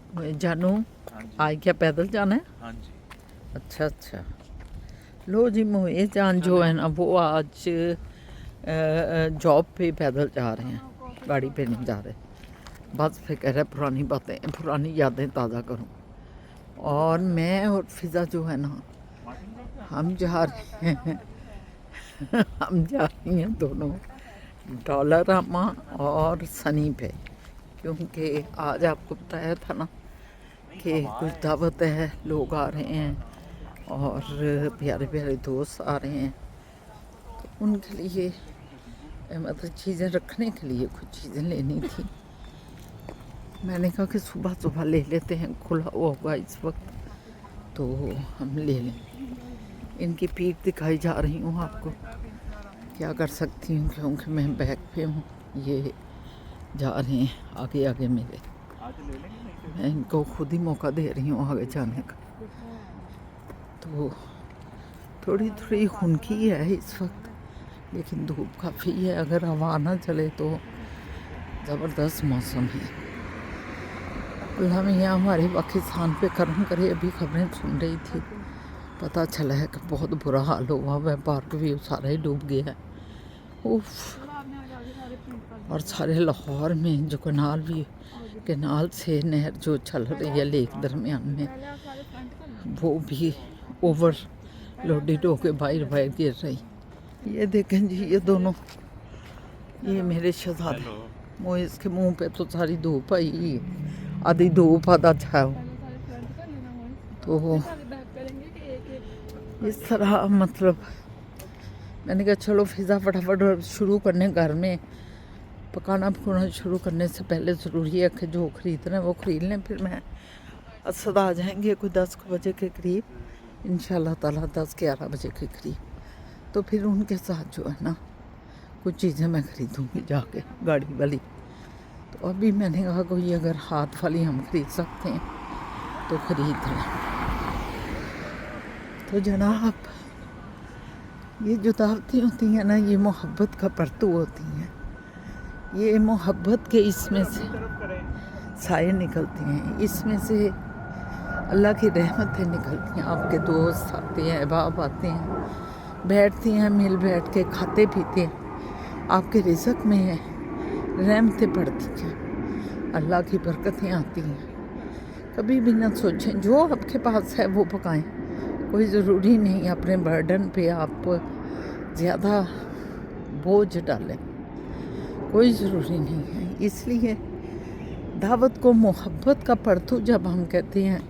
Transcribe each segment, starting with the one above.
जानू हाँ जी। आज क्या पैदल जाना है? हाँ जी। अच्छा अच्छा। लो जी, मोए जान जो है ना वो आज जॉब पे पैदल जा रहे हैं, गाड़ी पे नहीं जा रहे। बस फिर कह रहे पुरानी बातें, पुरानी यादें ताज़ा करूं। और मैं और फिज़ा जो है ना, हम जा रहे हैं हम जा रही हैं दोनों डॉलरामा और सनी पे, क्योंकि आज आपको बताया था ना कि कुछ दावत है, लोग आ रहे हैं और प्यारे प्यारे दोस्त आ रहे हैं, तो उनके लिए मतलब चीज़ें रखने के लिए कुछ चीज़ें लेनी थी। मैंने कहा कि सुबह सुबह ले लेते हैं, खुला हुआ होगा इस वक्त तो हम ले लें। इनकी पीठ दिखाई जा रही हूँ आपको, क्या कर सकती हूँ क्योंकि मैं बैक पे हूँ, ये जा रहे हैं आगे आगे मेरे। मैं इनको खुद ही मौका दे रही हूँ आगे जाने का। तो थोड़ी थोड़ी खुनकी है इस वक्त, लेकिन धूप काफ़ी है। अगर हवा ना चले तो ज़बरदस्त मौसम है। अल्लाह मियाँ हमारे पाकिस्तान पे करम करे। अभी खबरें सुन रही थी, पता चला है कि बहुत बुरा हाल हुआ है, पार्क भी सारा ही डूब गया है। उफ। और सारे लाहौर में जो कनाल से नहर जो चल रही है लेक दरमियान में, वो भी ओवर लोडेड होके बाहर बाहर गिर रही। ये देखें जी, ये दोनों, ये मेरे शहजादे। मोए इसके मुंह पे तो सारी धूप आई, आधी धूप आधा छाव। तो इस तरह मतलब मैंने कहा चलो फिज़ा फटाफट शुरू करने, घर में पकाना पकाना शुरू करने से पहले ज़रूरी है कि जो ख़रीदना है वो ख़रीद लें। फिर मैं असद आ जाएंगे कोई 10 बजे के करीब, इंशाल्लाह ताला 10-11 बजे के करीब। तो फिर उनके साथ जो है ना कुछ चीज़ें मैं ख़रीदूँगी जाके गाड़ी वाली। तो अभी मैंने कहा कोई अगर हाथ वाली हम ख़रीद सकते हैं तो ख़रीद लें। तो जनाब, ये जो दावतें होती हैं ना, ये मोहब्बत का परतू होती हैं। ये मोहब्बत के इसमें से साए निकलती हैं, इसमें से अल्लाह की रहमतें निकलती हैं। आपके दोस्त आते हैं, अहबाब आते हैं, बैठते हैं, मिल बैठ के खाते पीते हैं, आपके रिज़्क़ में है रहमतें पड़ती हैं, अल्लाह की बरकतें आती हैं। कभी भी ना सोचें जो आपके पास है वो पकाएं। कोई ज़रूरी नहीं अपने बर्डन पे आप ज़्यादा बोझ डालें, कोई ज़रूरी नहीं है। इसलिए दावत को मोहब्बत का परतू जब हम कहते हैं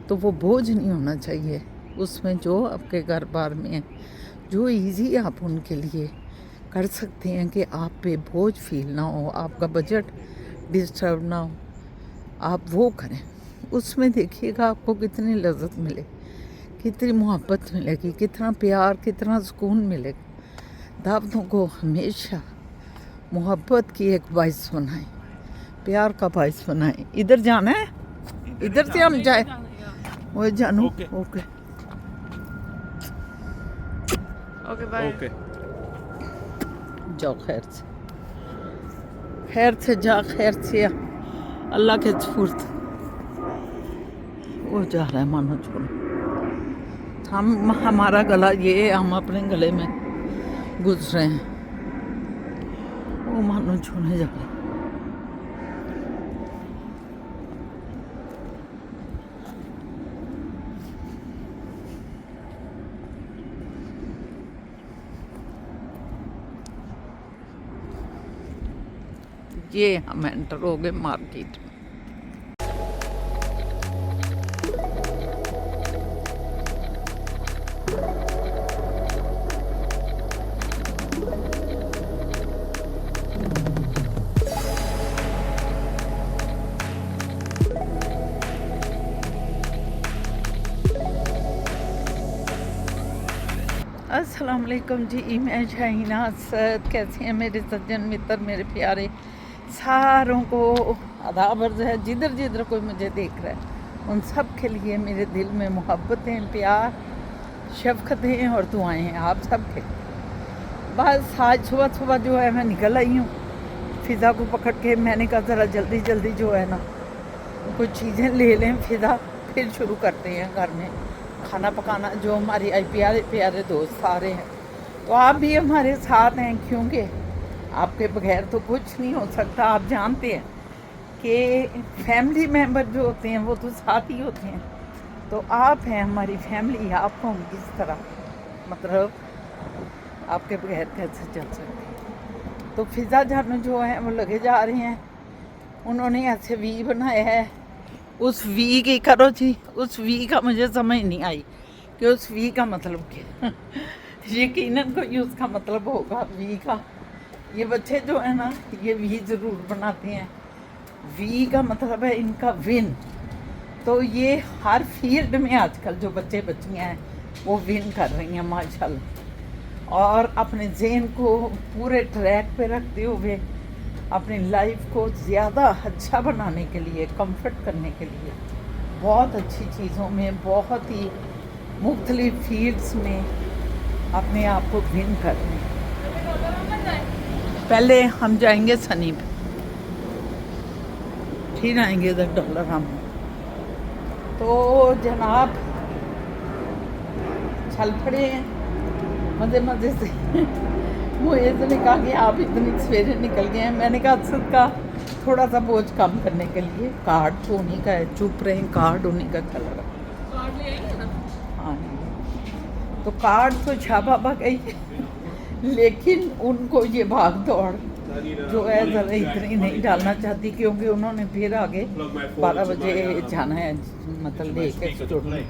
तो वो बोझ नहीं होना चाहिए। उसमें जो आपके घर बार में है, जो इजी आप उनके लिए कर सकते हैं कि आप पे बोझ फील ना हो, आपका बजट डिस्टर्ब ना हो, आप वो करें। उसमें देखिएगा आपको कितनी लज़्ज़त मिले, कितनी मोहब्बत मिलेगी, कितना प्यार, कितना सुकून मिलेगा। दावतों को हमेशा मोहब्बत की एक बाइस बनाएं, प्यार का बाइस बनाएं। इधर जाना है, इधर से हम जाए। वो जानू ओके ओके बाय। ओके। जाओ खैर से जा, खैर से आ, अल्लाह के स्फूर्त। वो जा रहा है मानो छोड़ो। हम हमारा गला ये, हम अपने गले में घुस रहे हैं, वो मानो छूने जा रहे हैं। ये हम एंटर हो गए मार्केट में। अस्सलाम वालेकुम जी, मैं शाहीना असद। कैसे हैं मेरे सज्जन मित्र, मेरे प्यारे, सारों को आदाब अर्ज़ है। जिधर जिधर कोई मुझे देख रहा है उन सब के लिए मेरे दिल में मोहब्बतें, प्यार, शफ़क़तें और दुआएं हैं आप सब के। बस आज सुबह सुबह जो है मैं निकल आई हूँ फिज़ा को पकड़ के। मैंने कहा ज़रा जल्दी जल्दी जो है ना कुछ चीज़ें ले लें, फिर शुरू करते हैं घर में खाना पकाना। जो हमारी आई प्यारे प्यारे दोस्त सारे हैं, तो आप भी हमारे साथ हैं, क्योंकि आपके बगैर तो कुछ नहीं हो सकता। आप जानते हैं कि फैमिली मेम्बर जो होते हैं वो तो साथ ही होते हैं। तो आप हैं हमारी फैमिली, आपको हम किस तरह, मतलब आपके बगैर कैसे चल सकते हैं। तो फिज़ा जान जो है वो लगे जा रहे हैं। उन्होंने ऐसे वी बनाया है, उस वी की करो जी, उस वी का मुझे समझ नहीं आई कि उस वी का मतलब क्या। यकीनन कोई उसका मतलब होगा वी का। ये बच्चे जो है ना, ये वी ज़रूर बनाते हैं। वी का मतलब है इनका विन। तो ये हर फील्ड में आजकल जो बच्चे बच्चियाँ हैं वो विन कर रही हैं माशाल्लाह, और अपने ज़हन को पूरे ट्रैक पे रखते हुए अपनी लाइफ को ज़्यादा अच्छा बनाने के लिए, कंफर्ट करने के लिए बहुत अच्छी चीज़ों में, बहुत ही मुख्तलिफ फील्ड्स में अपने आप को विन कर रहे हैं। पहले हम जाएंगे सनी पे, फिर आएंगे इधर डॉलर हम। तो जनाब चल पड़े हैं मज़े मज़े से। मुझे तो ने कहा कि आप इतनी सवेरे निकल गए हैं। मैंने कहा असद का थोड़ा सा बोझ कम करने के लिए कार्ड तो उन्हीं का है, चुप रहे, कार्ड उन्हीं का चल रहा है। कार्ड ले आएंगे ना? हाँ, तो कार्ड तो शाह बाबा गई है, लेकिन उनको ये भाग दौड़ जो है ज़रा इतनी नहीं डालना चाहती, क्योंकि उन्होंने फिर आगे 12 बजे जाना है, मतलब लेके स्टूडेंट।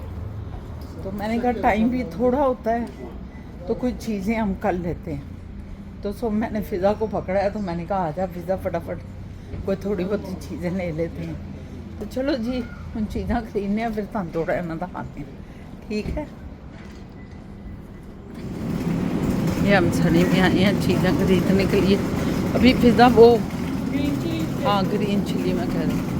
तो मैंने कहा टाइम भी थोड़ा होता है, तो कुछ चीज़ें हम कर लेते हैं। तो सो मैंने फ़िज़ा को पकड़ा है, तो मैंने कहा आजा फ़िज़ा फटाफट कोई थोड़ी बहुत चीज़ें ले लेते हैं। तो चलो जी, उन चीज़ें खरीदने फिर तुम थोड़ा इन्हों का खाते हैं, ठीक है। ये हम सनी में आए हैं चीज़ें खरीदने के लिए। अभी पिज़्ज़ा वो ग्रीन चिली। हाँ ग्रीन चिली मैं कह रही हूँ।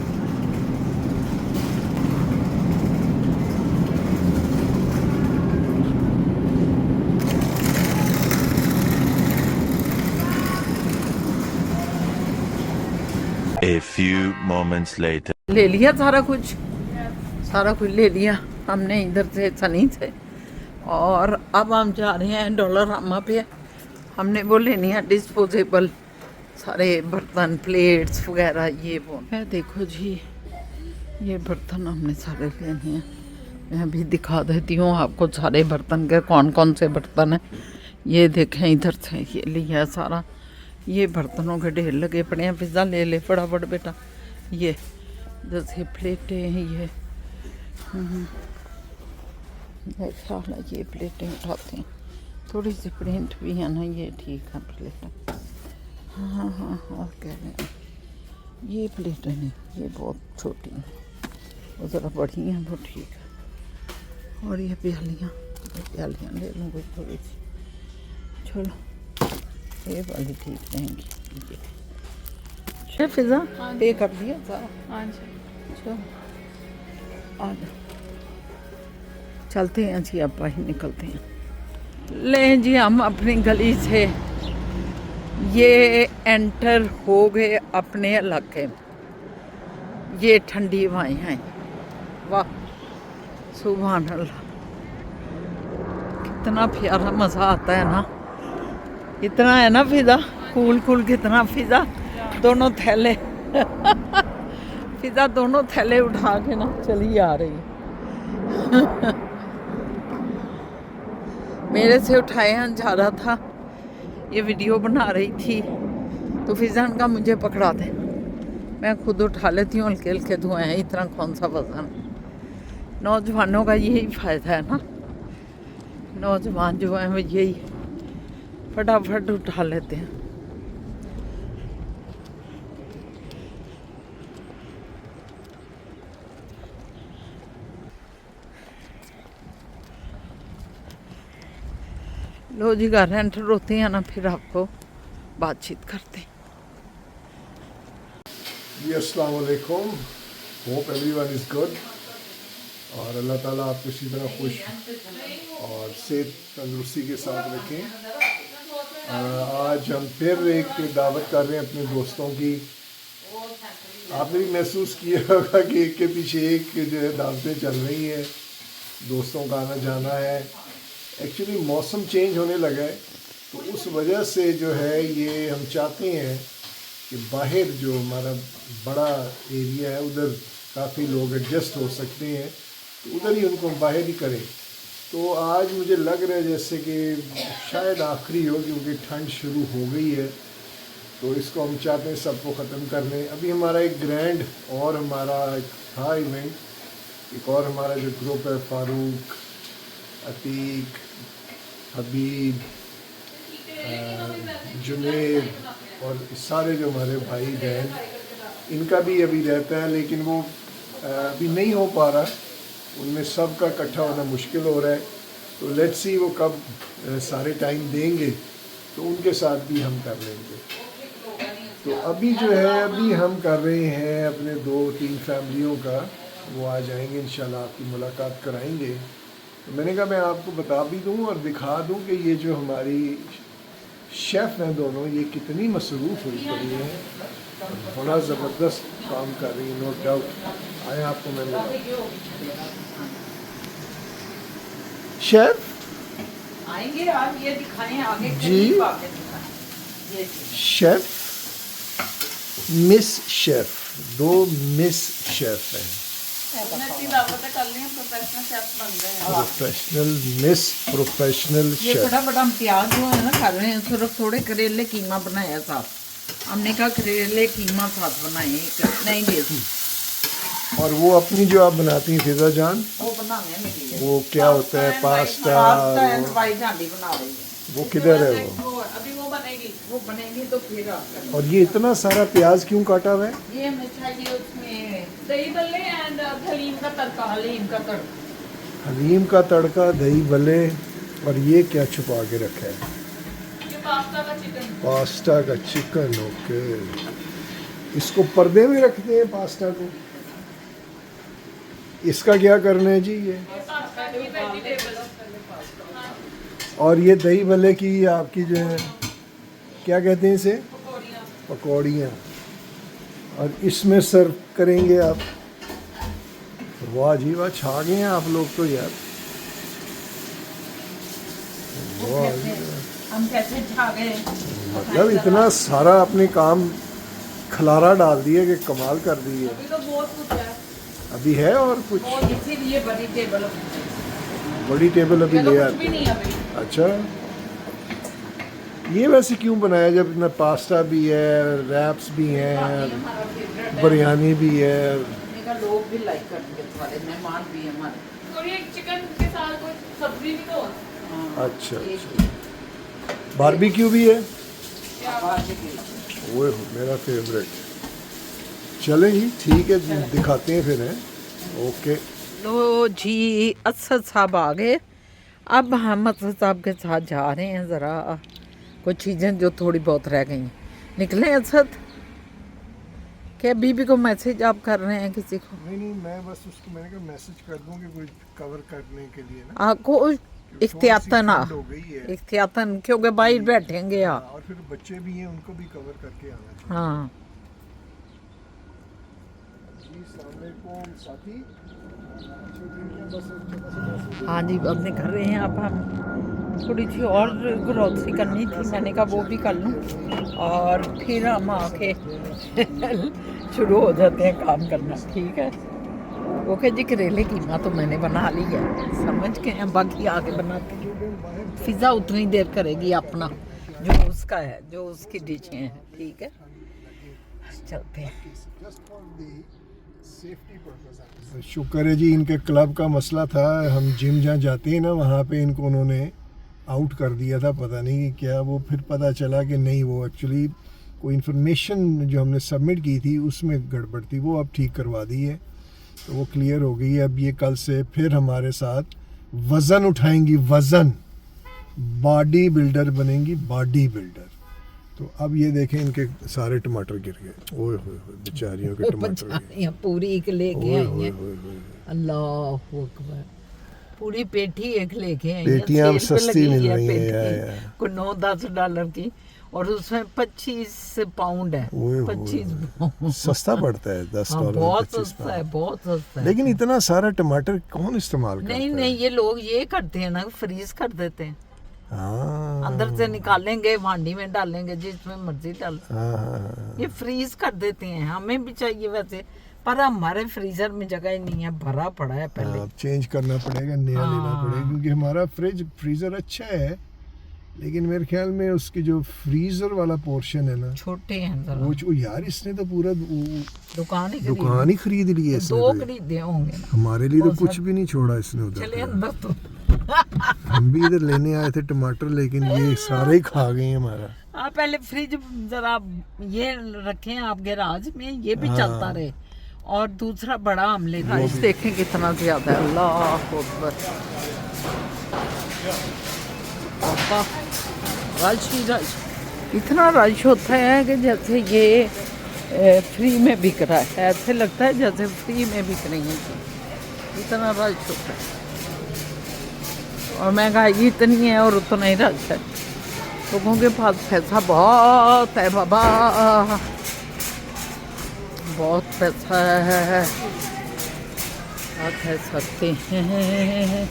A few moments later. ले लिया सारा कुछ ले लिया हमने इधर से सनी से, और अब हम जा रहे हैं डॉलर रामा पे। हमने वो लेनी है डिस्पोजेबल सारे बर्तन, प्लेट्स वगैरह, ये वो है। देखो जी, ये बर्तन हमने सारे लेने हैं। मैं अभी दिखा देती हूँ आपको सारे बर्तन के कौन कौन से बर्तन हैं। ये देखें इधर से ये लिया सारा, ये बर्तनों के ढेर लगे पड़े हैं। पिज़्ज़ा ले ले फटाफट बेटा। ये जैसे प्लेटें हैं, ये मेरा ख्याल है ये प्लेटें उठाते हैं, थोड़ी सी प्रिंट भी है ना, ये ठीक है प्लेटें। हाँ हाँ और कह रहे हैं ये प्लेटें नहीं, ये बहुत छोटी हैं, वो ज़रा बड़ी हैं, वो ठीक है। और ये प्यालियाँ ले लूँ कोई थोड़ी सी, चलो ये वाली ठीक रहेंगी। ये फिज़ा पे कर दिया सारा। हाँ जी। चलो आ जाओ, चलते हैं जी, अब बाहर निकलते हैं। ले जी, हम अपनी गली से ये एंटर हो गए अपने इलाके में। ये ठंडी हवाएं हैं, वाह सुभान अल्लाह, कितना प्यारा मज़ा आता है ना। इतना है ना फिज़ा, कूल कितना फिज़ा दोनों थैले फिज़ा दोनों थैले उठा के ना चली आ रही है। मेरे से उठाया जा रहा था, ये वीडियो बना रही थी, तो फिज़ा का मुझे पकड़ा दे, मैं खुद उठा लेती हूँ, हल्के हल्के धुएँ हैं, इतना कौन सा वजन। नौजवानों का यही फ़ायदा है ना, नौजवान जो हैं वो यही फटाफट उठा लेते हैं। लो जी, घर एंटर होते हैं ना, फिर आपको बातचीत करते हैं। जी अस्सलाम वालेकुम, होप एवरीवन इज़ गुड, और अल्लाह ताला आपको इसी तरह खुश और सेहत तंदुरुस्ती के साथ रखें। आज हम फिर एक दावत कर रहे हैं अपने दोस्तों की, आपने भी महसूस किया होगा कि एक के पीछे एक जो है दावतें चल रही हैं, दोस्तों का आना जाना है। एक्चुअली मौसम चेंज होने लगा है, तो उस वजह से जो है ये हम चाहते हैं कि बाहर जो हमारा बड़ा एरिया है उधर काफ़ी लोग एडजस्ट हो सकते हैं, तो उधर ही उनको हम बाहर ही करें। तो आज मुझे लग रहा है जैसे कि शायद आखिरी हो, क्योंकि ठंड शुरू हो गई है, तो इसको हम चाहते हैं सबको ख़त्म कर लें। अभी हमारा एक ग्रैंड और हमारा एक था इवेंट, एक और हमारा जो ग्रुप है, फारूक, अतीक, हबीब, जुनेद और सारे जो हमारे भाई बहन, इनका भी अभी रहता है, लेकिन वो अभी नहीं हो पा रहा, उनमें सब का इकट्ठा होना मुश्किल हो रहा है। तो लेट्स सी वो कब सारे टाइम देंगे, तो उनके साथ भी हम कर लेंगे। तो अभी जो है अभी हम कर रहे हैं अपने 2-3 फैमिलियों का, वो आ जाएंगे इंशाल्लाह, आपकी मुलाकात कराएंगे। तो मैंने कहा मैं आपको बता भी दूं और दिखा दूं कि ये जो हमारी शेफ़ हैं दोनों, ये कितनी मसरूफ़ हुई पड़ी हैं, बड़ा ज़बरदस्त काम कर रही है, नो डाउट। आए आपको मैं बताऊं शेफ़ आएंगे आप, ये दिखाएं आगे जी। करीब आके दिखाएं। ये chef, miss chef, 2 miss chef हैं, प्रोफेशनल मिस, प्रोफेशनल ये शेफ़। बड़ा बड़ा प्याज जो है ना कर रहे हैं, सिर्फ थोड़े करेले कीमा बनाया साथ। हमने कहा करेले कीमा साथ बनाए, नहीं देती और वो अपनी जो आप बनाती हैं फिजा जान, वो बनाने लगी है। वो क्या होता है, पास्ता, पास्ता एंड वाइट हांडी बना रही है। वो किधर है वो? अभी वो बनेगी। वो बनेगी तो फिर आप करना। और ये इतना सारा प्याज क्यों काटा हुआ है? ये हमें चाहिए उसमें दही भल्ले एंड हलीम का तड़का। हलीम का तड़का। हलीम का तड़का, दही भल्ले, और ये क्या छुपा के रखा है? ये पास्ता का चिकन। पास्ता का चिकन, ओके। इसको पर्दे में रखते हैं पास्ता को। इसका क्या करना है जी ये? पास्ता की वेजिटेबल। और ये दही भल्ले की आपकी जो है क्या कहते हैं इसे? पकौड़ियाँ। और इसमें सर्व करेंगे आप। वाह जी वाह, छा गए हैं आप लोग तो यार। वाह जी वाह। हम कैसे छा गए। मतलब इतना सारा अपने काम खलारा डाल दिया कि कमाल कर दी है। अभी तो बहुत कुछ है। अभी है और कुछ? और इसीलिए बड़ी टेबल बड़ी टेबल अभी ले कुछ आते भी हैं। नहीं अभी। अच्छा, ये वैसे क्यों बनाया जब इतना पास्ता भी है, रैप्स भी हैं, हमारा फेवरेट है। बिरयानी भी है? का लोग भी लाइक करेंगे, तुम्हारे मेहमान भी हैं हमारे। और ये चिकन के साथ कोई सब्जी भी तो। हाँ, अच्छा एक अच्छा। बारबेक्यू भी है? बारबेक्यू। ओए हो, मेरा फेवरेट। चलें जी, ठीक है जी, दिखाते हैं फिर हैं। ओके। लो जी, असद साहब आ गए। अब हम असद साहब के साथ जा रहे हैं, ज़रा कुछ चीज़ें जो थोड़ी बहुत रह गई। निकले असद? क्या बीबी को मैसेज आप कर रहे हैं किसी को? नहीं, मैं बस उसको मैंने कहा मैसेज कर दूं कि कोई कवर करने के लिए ना। आपको इख्तियातन थोड़ी सी ठंड हो गई है। इख्तियातन, क्योंकि बाहर बैठेंगे आप। और फिर बच्चे भी हैं, उनको भी कवर करके आना चाहिए। हाँ जी, अस्सलाम वालेकुम साथी। बस हाँ जी, अब निकल रहे हैं। अब हम थोड़ी सी और ग्रोसरी करनी थी, मैंने कहा वो भी कर लूँ और फिर हम आके शुरू हो जाते हैं काम करना। ठीक है, ओके जी। करेले कीमा तो मैंने बना ली है, समझ के हैं, बाकी आगे बनाते हैं। पिज़्ज़ा उतनी देर करेगी अपना जो उसका है, जो उसकी डिशें हैं। ठीक है, चलते हैं। शुक्र है जी, इनके क्लब का मसला था। हम जिम जहाँ जाते हैं ना, वहाँ पे इनको उन्होंने आउट कर दिया था, पता नहीं क्या। वो फिर पता चला कि नहीं, वो एक्चुअली कोई इन्फॉर्मेशन जो हमने सबमिट की थी उसमें गड़बड़ थी। वो अब ठीक करवा दी है, तो वो क्लियर हो गई है। अब ये कल से फिर हमारे साथ वज़न उठाएंगी, वज़न, बॉडी बिल्डर बनेंगी, बॉडी बिल्डर। तो अब ये देखें, इनके सारे टमाटर गिर गए। ओए होए होए, बेचारियों के टमाटर गिर। पूरी एक लेके ओए आई होए हैं। होए होए। अल्लाह अकबर, पूरी पेटी एक लेके आई हैं। पेटियां सेल पे सस्ती लगी मिल है रही हैं, पेटी, या। कोई $9-10 की। और उसमें 25 पाउंड है। ओए होए। 25 पाउंड। सस्ता पड़ता है, $10 हाँ, बहुत 25 सस्ता पाउंड। है, बहुत सस्ता है। लेकिन इतना सारा टमाटर कौन इस्तेमाल करता नहीं है? नहीं, ये लोग ये करते हैं ना, फ्रीज कर देते हैं, हाँ अंदर से निकालेंगे, भांडी में डालेंगे, जिसमें मर्जी डाल, हाँ, हाँ। ये फ्रीज कर देते हैं। हमें भी चाहिए वैसे, पर हमारे फ्रीजर में जगह ही नहीं है, भरा पड़ा है पहले। अब चेंज करना पड़ेगा, नया लेना हाँ। पड़ेगा, क्योंकि हमारा फ्रीजर अच्छा है, लेकिन मेरे ख्याल में उसकी जो फ्रीजर वाला पोर्शन है ना, छोटे हैं जरा, वो यार इसने तो पूरा दुकान ही दुकान ही खरीद ली है इसने दो तो। खरीदे होंगे ना। हमारे लिए तो बहुत कुछ भी नहीं छोड़ा इसने उधर चले पे। अंदर तो। हम भी इधर लेने आए थे टमाटर, लेकिन ये सारे ही खा गए हैं हमारा। आप पहले फ्रिज जरा ये रखें आप गैराज में, ये भी हाँ। चलता रहे। और दूसरा बड़ा हम ले देखें कितना ज्यादा है। अल्लाह अकबर, रश ही रश, इतना रश होता है कि जैसे ये फ्री में बिक रहा है, ऐसे लगता है जैसे फ्री में बिक रही है, इतना रश होता है। और महंगाई इतनी है और उतना ही रश है, लोगों के पास पैसा बहुत है बाबा, बहुत पैसा है, क्या कह सकते हैं।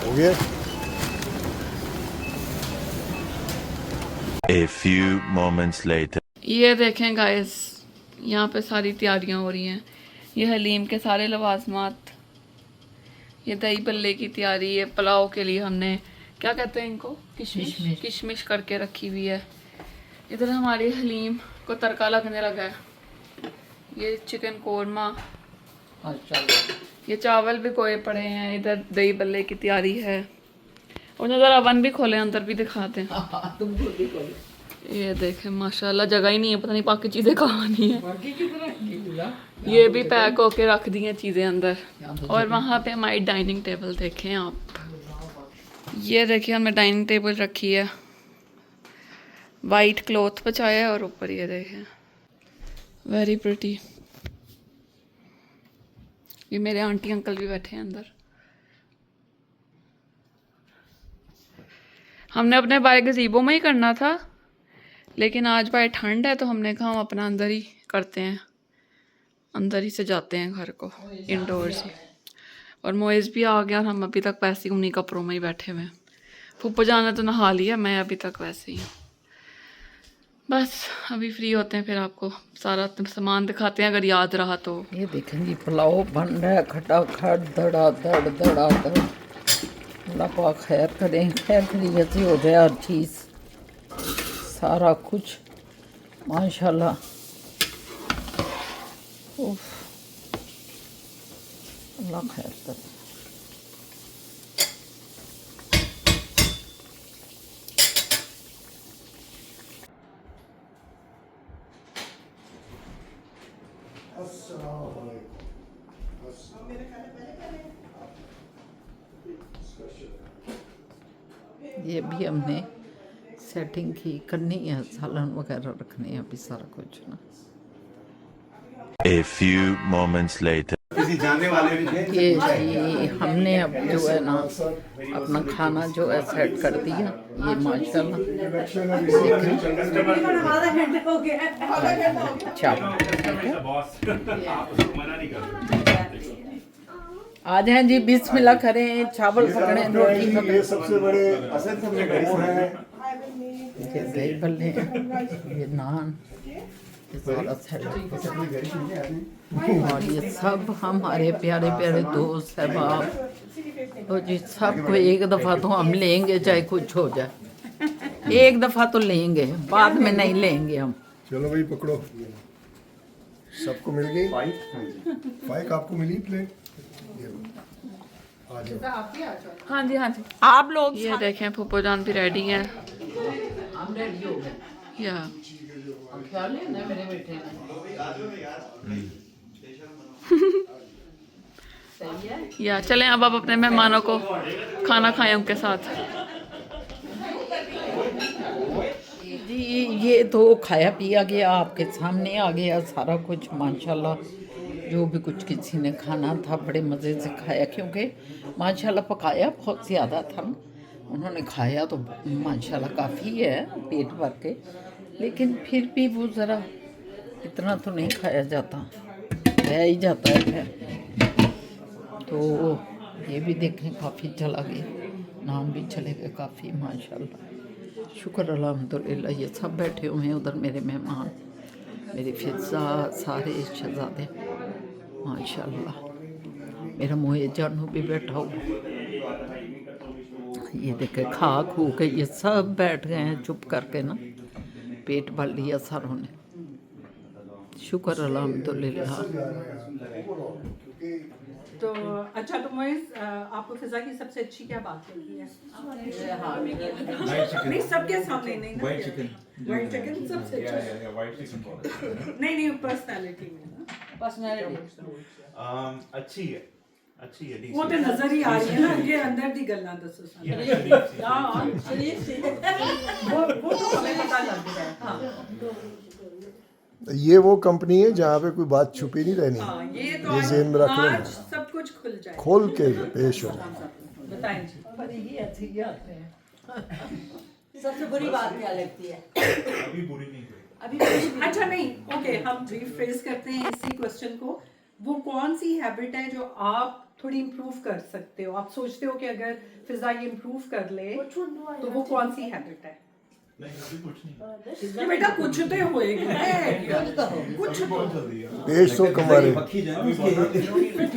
हो गया। A few moments later. ये देखें गाइस, यहाँ पे सारी तैयारियां हो रही हैं। ये हलीम के सारे लवाजमात, ये दही बल्ले की तैयारी है, पुलाव के लिए हमने क्या कहते हैं इनको, किशमिश किशमिश करके रखी हुई है। इधर हमारी हलीम को तड़का लगने लगा है। ये चिकन कोरमा, ये चावल भी कोए पड़े हैं, इधर दही बल्ले की तैयारी है। और उधर अवन भी खोले, अंदर भी दिखाते हैं। ये देखें माशाल्लाह, जगह ही नहीं है, पता नहीं बाकी चीज़ें कहाँ नहीं है। ये भी पैक होके रख दी हैं चीज़ें अंदर। और वहाँ पे हमारी डाइनिंग टेबल देखें आप, ये देखिए हमने डाइनिंग टेबल रखी है, वाइट क्लॉथ बिछाया है, और ऊपर ये देखें वेरी प्रिटी। ये मेरे आंटी अंकल भी बैठे हैं अंदर। हमने अपने बाय गज़ीबो में ही करना था, लेकिन आज भाई ठंड है तो हमने कहा हम अपना अंदर ही करते हैं, अंदर ही से जाते हैं घर को, इंडोर्स ही। और मोइज़ भी आ गया और हम अभी तक वैसे ही उन्हीं कपड़ों में ही बैठे हुए हैं। फूफो जाना तो नहा लिया, मैं अभी तक वैसे ही हूँ। बस अभी फ्री होते हैं, फिर आपको सारा सामान दिखाते हैं अगर याद रहा तो। ये देखें जी, पुलाव बन रहा है, खटाखट धड़ाधड़ धड़ाधड़। अल्लाह पाक खैर करें, खैर खैरियत ही हो जाए हर चीज़, सारा कुछ माशाल्लाह। उफ, अल्लाह खैर करे। ये भी हमने सेटिंग की करनी है, सालन वगैरह रखने हैं, अभी सारा कुछ ना। A few moments later. ये जी हमने अब जो है ना अपना खाना जो है सेट कर दिया, ये माशाल्लाह। आ जाए जी, बिस्मिल्लाह करें, चावल पकड़े, रोटी पकड़े। ये सबसे बड़े वो हैं, ये दही बल्ले, ये नान, ये सारा सेट। और ये सब हमारे प्यारे प्यारे दोस्त है बाप, तो जी सबको एक दफ़ा तो हम लेंगे, चाहे कुछ हो जाए, एक दफ़ा तो लेंगे, बाद में नहीं लेंगे हम। चलो भाई पकड़ो, सबको मिल गई फाइक, आपको मिली प्लेट। आ जाओ। हाँ जी हाँ जी, आप लोग ये देखें फूफो जान भी रेडी हैं। हम रेडी हो गए, या ख्याल है ना मेरे बेटे या चलें अब आप अपने मेहमानों को खाना खाएं उनके साथ। जी ये तो खाया पिया गया, आपके सामने आ गया सारा कुछ माशाल्लाह। जो भी कुछ किसी ने खाना था बड़े मज़े से खाया, क्योंकि माशाल्लाह पकाया बहुत ज़्यादा था ना। उन्होंने खाया तो माशाल्लाह काफ़ी है पेट भर के, लेकिन फिर भी वो ज़रा इतना तो नहीं खाया जाता, रह ही जाता है फिर। तो ये भी देखें काफ़ी चला गया, नान भी चले गए काफ़ी माशाल्लाह। शुक्र अल्हम्दुलिल्लाह। ये सब बैठे हुए हैं उधर, मेरे मेहमान, मेरे फिज़ा, सारे शहज़ादे माशाल्लाह। मेरा मोए जानू भी बैठा हुआ, ये देखे खा खू के ये सब बैठ गए हैं चुप करके ना, पेट भर लिया सारों ने। शुक्र अल्हम्दुलिल्लाह। तो अच्छा, तो मोइज़ आपको फिजा की सबसे अच्छी क्या बात लगी है? नहीं, सबके सामने नहीं ना। वाइट चिकन सबसे अच्छा। नहीं, पर्सनालिटी में ना। अच्छी है decent। वो तो नजर ही आ रही है ना, ये अंदर दी गल्ला दसो सानू। हाँ, वो तो हमें पता लग रहा है। हाँ, ये वो कंपनी है जहाँ पे कोई बात छुपी नहीं रहनी, हाँ, ये तो ये ज़हन में रख आज लेना, सब कुछ खुल जाए। खोल के पेश हो। बताएं जी। सबसे बुरी बात क्या लगती है? अभी बुरी नहीं हुई। अभी अच्छा नहीं, ओके, हम रिफ्रेज करते हैं इसी क्वेश्चन को। वो कौन सी हैबिट है जो आप थोड़ी इम्प्रूव कर सकते हो? आप सोचते हो कि अगर फिजा ये इम्प्रूव कर ले तो वो कौन सी हैबिट है? नहीं अभी कुछ नहीं। ये बेटा कुछ तो होएगा, कुछ तो पेश तो कमारे फिट हुई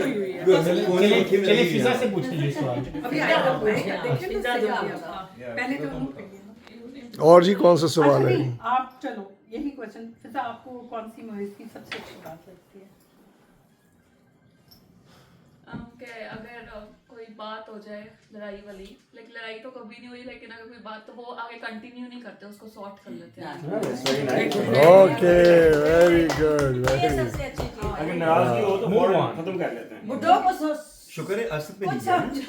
हुई है। चलिए फिजा से पूछते हैं सवाल। अभी आएगा, देखिए तो सही है। पहले तो उन्होंने कही। और जी कौन सा सवाल अच्छा है? नहीं, आप चलो यही क्वेश्चन, फिजा आपको कौन सी मोइज़ की सबसे अच्छी बात लगती है? अगर कोई बात हो जाए लड़ाई वाली, लेकिन लड़ाई तो कभी नहीं हुई, लेकिन अगर कोई बात तो वो आगे कंटिन्यू नहीं करते, उसको सॉर्ट कर लेते हैं। Okay, very good, very good. सबसे अच्छी चीज अगर नाराजगी हो तो फौरन खत्म कर लेते हैं। बुड्ढों को शुक्र है असद पे कुछ नहीं है। समझो।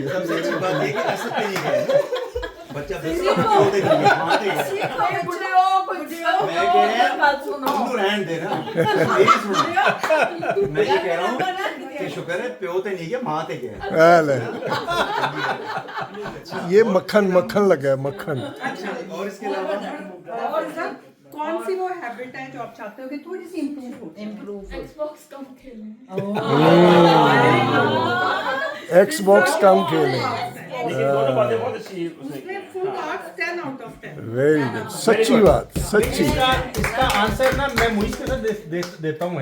सबसे अच्छी बात ये कि असद पे नहीं गए। बच्चा बोलते नहीं है, मानते हैं। मैं कह रहा हूं तू रहने दे ना, मेरी सुनो। मैं ये कह रहा हूँ कि शुक्र है प्यो ते नहीं गया, मां ते गया। ले ये मक्खन मक्खन लगा है, मक्खन। अच्छा, और इसके अलावा और सर कौन सी वो हैबिट है जो आप चाहते हो कि थोड़ी सी इम्प्रूव हो? Xbox कम खेलें। एक्सबॉक्स कम खेले, लेकिन दोनों बातें बहुत अच्छी है उसने उसने की। Full marks 10 out of 10। Very good, सच्ची बात, सच्ची। इसका आंसर ना मैं मुइज के साथ देता हूँ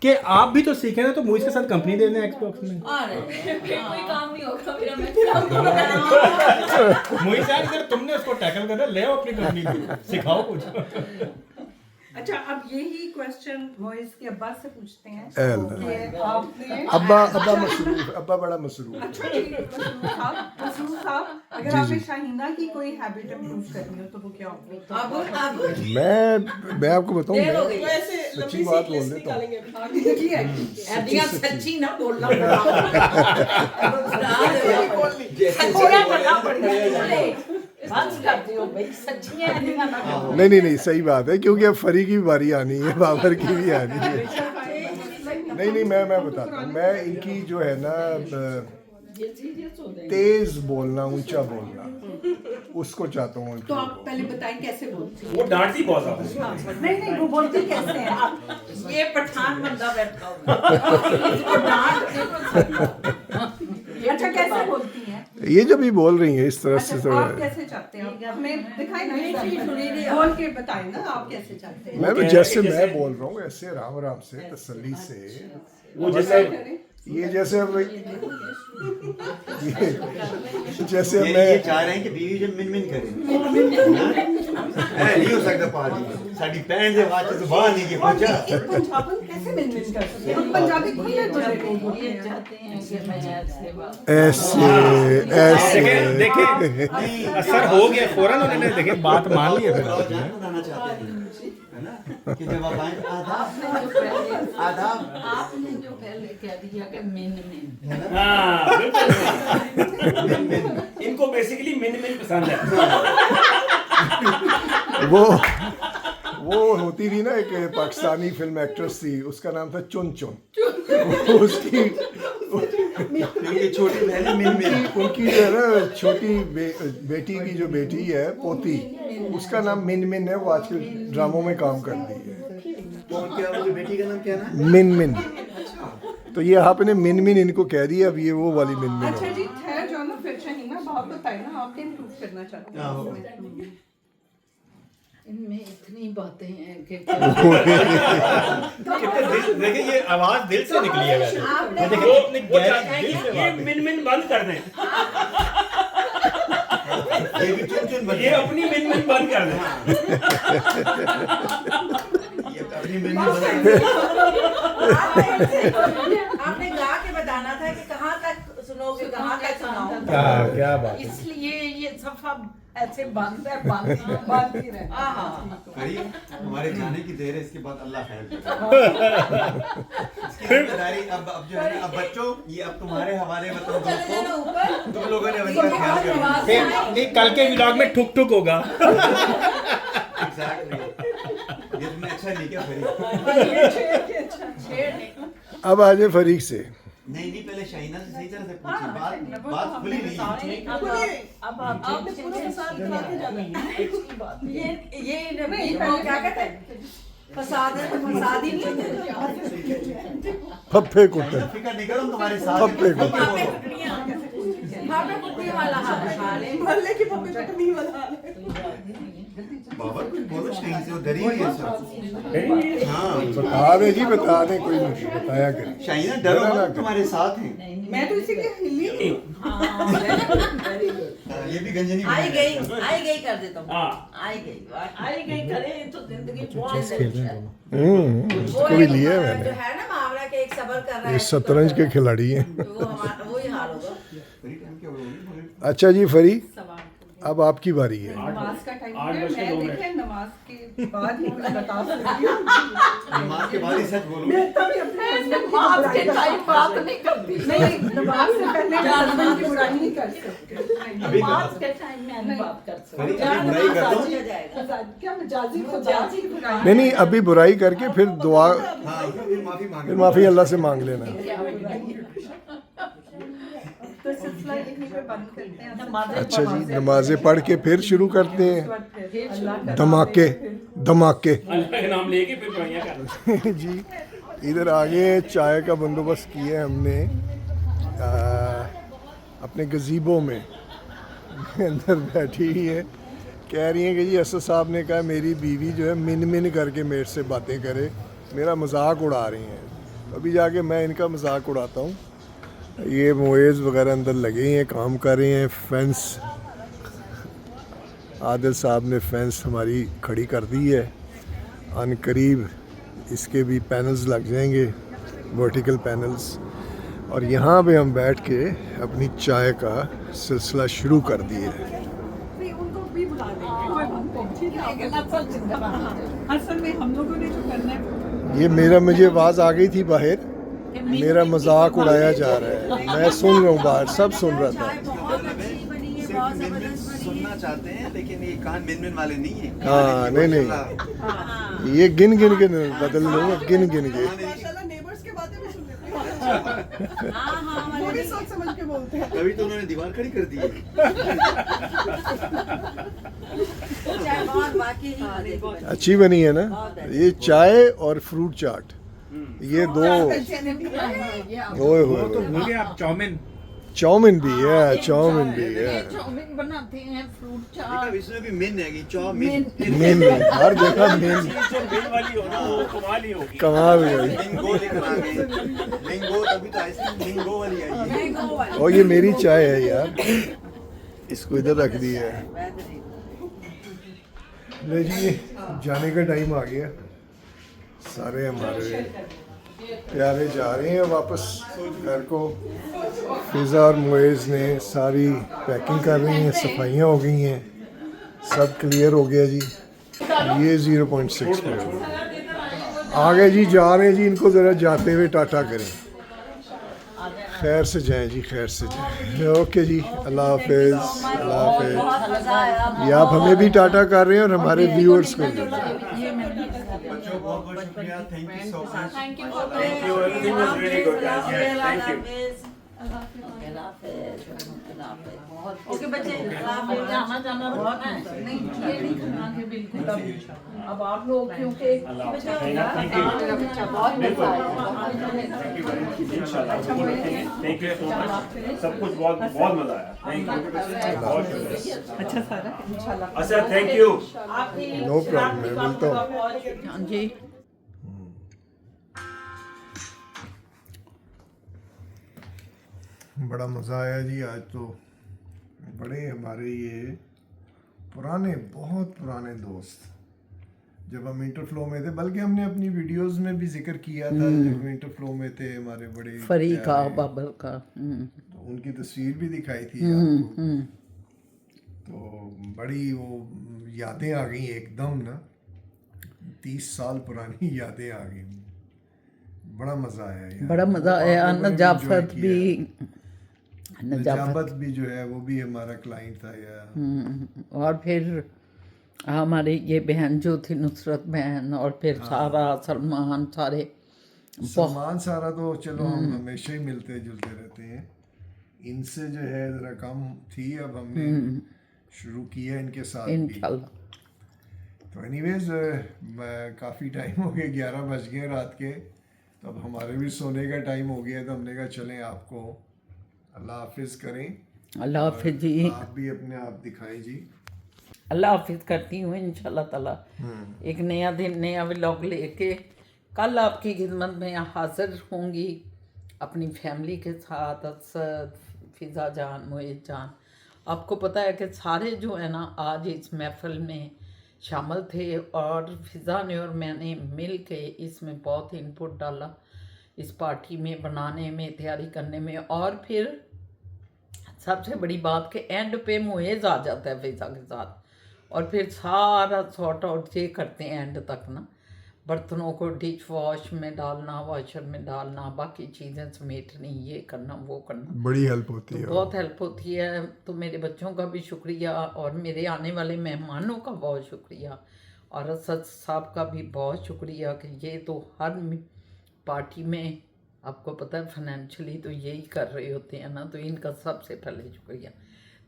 कि आप भी तो सीखे ना, तो मुइज के साथ कंपनी दे दें एक्सबॉक्स में। कोई काम नहीं होगा मेरा, मैं क्या मुइज यार अगर तुमने उसको टैकल करना, ले आओ अपनी कंपनी को, सिखाओ कुछ। अच्छा, अब यही क्वेश्चन मोइज़ के अब्बा से पूछते हैं अल्लाह। कि आपने अब्बा मसरूफ, अब्बा बड़ा मसरूफ। अच्छा जी, मसरूफ साहब, अगर आपने शाहीना की कोई हैबिट इम्प्रूव करनी हो तो वो क्या होगी? मैं आपको बताऊं, मैं सच्ची बात बोल देता हूँ। सच्ची ना बोलना नहीं, सही बात है, क्योंकि अब फरी की भी बारी आनी है, बाबर की भी आनी है। नहीं, मैं बताता हूँ। मैं इनकी जो है ना तेज बोलना, ऊंचा बोलना, उसको चाहता हूँ। तो आप पहले बताएं कैसे बोलती हैं? वो डांटती बहुत ज्यादा है। नहीं, वो बोलती कैसे हैं आप? ये पठान बंदा बैठा होगा। अच्छा, कैसे बोलती हैं? ये जो भी बोल रही है इस तरह से, अच्छा, आप कैसे चाहते हैं? हमें दिखाएं ना, बोल के बताएं ना, आप कैसे चाहते हैं? मैं तो जैसे मैं बोल रहा हूँ ऐसे आराम आराम से, तसल्ली से। वो जैसे ये जैसे अब जैसे ये मैं चाह रहे हैं कि बीवी जब मिन मिन करे, नहीं हो सकता पाजी साडी भैन दे आवाज से बाहर नहीं के पहुंचा। एक पंजाबन कैसे मिल कर सकते हैं? हम पंजाबी खुले बोलते हैं। चाहते हैं कि मैं ऐसे देखे असर हो गया, फौरन उन्होंने देखे बात मान ली है। फिर जान बताना चाहते हैं, है ना, कि जब आप आए आदाब आपने जो पहले कह दिया कि मिन हाँ बिल्कुल। इनको बेसिकली मिन पसंद है। वो होती थी ना, एक पाकिस्तानी फिल्म एक्ट्रेस थी, उसका नाम था चुन चुन। उसकी छोटी बहन मिन उनकी जो है ना छोटी बेटी की जो बेटी है पोती, उसका नाम मिन मिन है। वो आजकल ड्रामों में काम कर रही है। क्या मुझे बेटी का नाम क्या ना? मिन मिन। तो ये आपने मिन मिन इनको कह दिया, अब ये वो वाली मिन मिन अच्छा हो। जी, ठहर जाओ ना, फिर शहीना बात बताए ना, आप इम्प्रूव करना चाहते हैं। इनमें इतनी बातें हैं कि देखिए ये आवाज दिल से निकली है वैसे। देखिए कितनी गहरी दिल से बात है। मिन मिन बंद कर दें। ये भी चुन चुन ये अपनी मिन मिन बंद कर दें। ये अपनी मिन मिन बंद कर आपने गा के बताना था कि कहाँ तक सुनोगे, कहाँ तक सुनाओ। क्या बात है। इसलिए ये सफा ऐसे बंद है, बंद ही रहे। हमारे जाने की देर है, इसके बाद अल्लाह खैर करे। इसकी जिम्मेदारी अब जो है ना, अब बच्चों ये अब तुम्हारे हवाले में, तुम दोस्तों, तुम लोगों ने इनका ख्याल करना। ये कल के व्लॉग में ठुक ठुक होगा। एग्जैक्टली, ये तुमने अच्छा नहीं किया फरीक। अब आ जाए फरीक से। नहीं पहले शाहीना से सही तरह से पूछी, बात खुली नहीं। अब आपने पूरा फसाद करा के जाना है। ये क्या कहते हैं, फसाद है तो फसाद ही नहीं। फप्पे कुत्ते। फिक्र नहीं करो, तुम्हारे साथ फप्पे कुत्ते। कुत्ते वाला हाल है, मोहल्ले की पप्पी चटनी वाला हाल है। बाबा कुछ बोलो, शाहीन से वो डरी हुई है सब। हाँ बता दे जी, बता दे, कोई नहीं, बताया करें। शाहीना डरो मत, तुम्हारे साथ हैं। मैं तो इसीलिए हिली नहीं। ये भी गंजनी आई गई कर देता हूँ। हाँ। आई गई करे तो जिंदगी बहुत उसको भी लिया है जो मैंने। है ना मामला के एक सबर कर रहा ये है, शतरंज के खिलाड़ी हैं। तो वो हमारा वही हाल होगा। अच्छा जी फरी, अब आपकी बारी है। नमाज का टाइम है, मैं देखिए नमाज के बाद ही कुछ बता सकती हूँ। नमाज के बाद ही सच बोलो। मैं तभी अपने husband की नमाज के बुराई टाइम बात नहीं करती। नहीं, नमाज से पहले husband की बुराई नहीं कर सकते। अभी नमाज के टाइम में नहीं बात कर सकती। फरीक अभी बुराई कर दो। अच्छा जाएगा। क्या मजाजी खुदा की बुराई? नहीं नहीं, अभी बुराई करके फिर दुआ, हाँ फिर माफी मांगे। फिर माफी अल्लाह से मांग लेना। तो सिलसिला यहीं पे बंद करते हैं। अच्छा जी, नमाजें पढ़ के फिर शुरू करते हैं अल्लाह का धमाके धमाके। अल्लाह का नाम लेके फिर बुराइयां कर। जी इधर आगे चाय का बंदोबस्त किया है हमने अपने गजीबो में। अंदर बैठी ही है, कह रही हैं कि जी असद साहब ने कहा मेरी बीवी जो है मिन मिन करके मेरे से बातें करे, मेरा मजाक उड़ा रही हैं। अभी जाके मैं इनका मजाक उड़ाता हूँ। ये मोएज़ वगैरह अंदर लगे हैं, काम कर रहे हैं। फेंस आदिल साहब ने फेंस हमारी खड़ी कर दी है। अन करीब इसके भी पैनल्स लग जाएंगे, वर्टिकल पैनल्स। और यहाँ पे हम बैठ के अपनी चाय का सिलसिला शुरू कर दिए है। उनको भी बुला लेंगे। असल में हम लोगों ने जो करना है, ये मुझे आवाज़ आ गई थी बाहर, मेरा मजाक उड़ाया जा रहा है। मैं सुन रहा हूँ, बाहर सब सुन रहा था। बहुत अच्छी बनी है, बहुत जबरदस्त बनी सुनना चाहते हैं लेकिन ये कान मिन मिन वाले नहीं है। हाँ नहीं, ये गिन गिन के बदल दूंगा, गिन गिन के। माशाल्लाह नेबर्स के बातें भी सुन लेते हैं। हाँ वो भी सोच समझ के बोलते हैं। कभी तो उन्होंने दीवार खड़ी कर दी है। चाय बहुत वाकई ही मजे की बनी। अच्छी बनी है ना। ये चाय और फ्रूट चाट, ये दो। ओए वो तो होए, भूल गए आप, चाउमीन। चाउमीन भी है, चाउमीन भी है। चाउमीन बनाते हैं, फ्रूट देखा चाट। इसमें भी मिन है कि चाउमीन। मेन हर जगह मेन जो बिल वाली हो ना वो कमाल ही होगी। कमाल है। लिंगो लेकर आ गए। लिंगो तभी तो आइसक्रीम लिंगो वाली आई है। और ये मेरी चाय है यार, इसको इधर रख दी है। ले जी, जाने का टाइम आ गया। सारे हमारे प्यारे जा रहे हैं वापस घर को। फिज़ा और मुएज़ ने सारी पैकिंग कर रही हैं, सफाइयाँ हो गई हैं, सब क्लियर हो गया जी। ये 0.6 पे हो। आगे जी जा रहे हैं जी, इनको ज़रा जाते हुए टाटा करें। खैर से जाएं जी, खैर से जाएं। ओके जी, अल्लाह हाफिज़, अल्लाह हाफिज़। बहुत मजा आया। ये आप हमें भी टाटा कर रहे हैं और हमारे व्यूअर्स को भी। बच्चों बहुत बहुत शुक्रिया, thank you so much. Thank you Thank you. Everything was really good, guys. Yes, thank you. Okay बच्चे, आना जाना बहुत है नहीं ये नहीं करना कि बिल्कुल अब आप लोग क्योंकि मेरा बच्चा बहुत मजा Thank you so much. सब कुछ बहुत बहुत मजा आया। Thank you. बहुत शुक्रिया। अच्छा सारा इंशाल्लाह। अच्छा, thank you. नो प्रॉब्लम, मैं मिलता हूँ। हाँ जी। बड़ा मज़ा आया जी आज तो। बड़े हमारे ये पुराने, बहुत पुराने दोस्त, जब हम इंटरफ्लो में थे, बल्कि हमने अपनी वीडियोस में भी जिक्र किया था, जब इंटरफ्लो में थे हमारे बड़े फरी का, प्यारे, बाबर का। तो उनकी तस्वीर भी दिखाई थी आपको। तो बड़ी वो यादें आ गई एकदम ना, 30 साल पुरानी यादें आ गई। बड़ा मज़ा आया यार। बड़ा मज़ा आया। आप लोगों ने नजाफत enjoy भी, किया। नजाफत नजाफत भी जो है वो भी हमारा क्लाइंट था यार। और फिर हमारी ये बहन जो थी नुसरत बहन, और फिर सारा, सलमान, सारे सलमान सारा तो चलो हम हमेशा ही मिलते जुलते रहते हैं। इनसे जो है ज़रा कम थी, अब हमने शुरू किया इनके साथ भी। इंशाल्लाह। तो एनीवेज काफ़ी टाइम हो गया, 11 बज गए रात के, तो अब हमारे भी सोने का टाइम हो गया। तो हमने कहा चलें आपको अल्लाह हाफिज़ करें। अल्लाह हाफिज़ जी। आप भी अपने आप दिखाएं जी। अल्लाह हाफिज़ करती हूँ इंशाल्लाह ताला। एक नया दिन, नया व्लॉग लेके कल आपकी खिदमत में हाजिर होंगी अपनी फैमिली के साथ। असद, फिज़ा जान, मोहित जान, आपको पता है कि सारे जो है ना आज इस महफिल में शामिल थे, और फिज़ा ने और मैंने मिल के इसमें बहुत इनपुट डाला, इस पार्टी में बनाने में, तैयारी करने में। और फिर सबसे बड़ी बात कि एंड पे मुएज़ आ जाता है फिज़ा के साथ, और फिर सारा सॉर्ट आउट ये करते हैं एंड तक ना, बर्तनों को डिश वॉश में डालना, वॉशर में डालना, बाकी चीज़ें समेटनी, ये करना वो करना, बड़ी हेल्प होती है। बहुत हेल्प होती है। तो मेरे बच्चों का भी शुक्रिया, और मेरे आने वाले मेहमानों का बहुत शुक्रिया, और असद साहब का भी बहुत शुक्रिया कि ये तो हर पार्टी में आपको पता है फाइनेंशियली तो यही कर रहे होते हैं ना, तो इनका सबसे पहले शुक्रिया।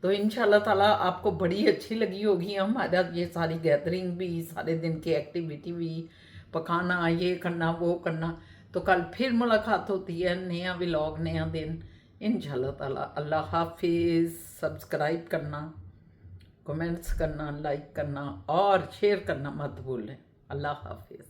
तो इंशाल्लाह ताला आपको बड़ी अच्छी लगी होगी हमारा ये सारी गैदरिंग भी, सारे दिन की एक्टिविटी भी, पकाना, ये करना वो करना। तो कल फिर मुलाकात होती है, नया व्लॉग, नया दिन इंशाल्लाह ताला। अल्लाह हाफिज़। सब्सक्राइब करना, कमेंट्स करना, लाइक करना और शेयर करना मत भूलें। अल्लाह हाफिज़।